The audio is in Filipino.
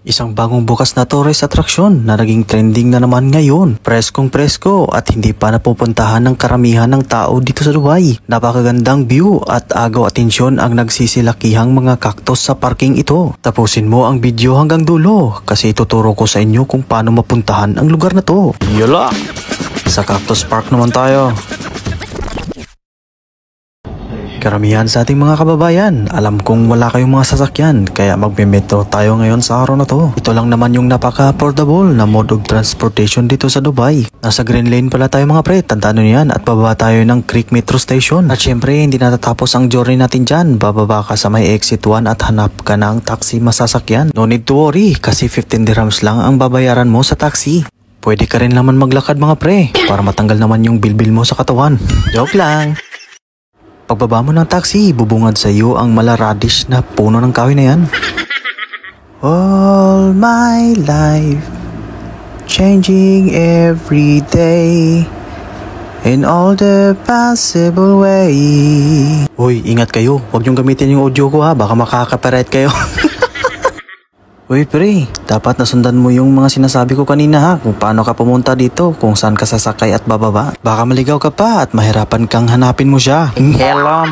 Isang bagong bukas na tourist attraction na naging trending na naman ngayon. Preskong presko at hindi pa napupuntahan ng karamihan ng tao dito sa Dubai. Napakagandang view at agaw atensyon ang nagsisilakihang mga cactus sa parking ito. Tapusin mo ang video hanggang dulo kasi ituturo ko sa inyo kung paano mapuntahan ang lugar na to. Yala! Sa Cactus Park naman tayo. Karamihan sa ating mga kababayan, alam kong wala kayong mga sasakyan kaya magme-metro tayo ngayon sa araw na to. Ito lang naman yung napaka-affordable na mode of transportation dito sa Dubai. Nasa Green Lane pala tayo mga pre, tandaan nyo yan at bababa tayo ng Creek Metro Station. At syempre hindi natatapos ang journey natin dyan, bababa ka sa may exit 1 at hanap ka ng taxi masasakyan. No need to worry kasi 15 dirhams lang ang babayaran mo sa taxi. Pwede ka rin naman maglakad mga pre para matanggal naman yung bilbil mo sa katawan. Joke lang! Pagbaba mo ng taxi, bubungad sa iyo ang mala-radish na puno ng kahoy na yan. All my life, changing every day, in all the possible way. Uy, ingat kayo. Huwag niyong gamitin yung audio ko ha, baka makaka-copyright kayo. Uy pre, dapat nasundan mo yung mga sinasabi ko kanina ha, kung paano ka pumunta dito, kung saan ka sasakay at bababa. Baka maligaw ka pa at mahirapan kang hanapin mo siya. Hello.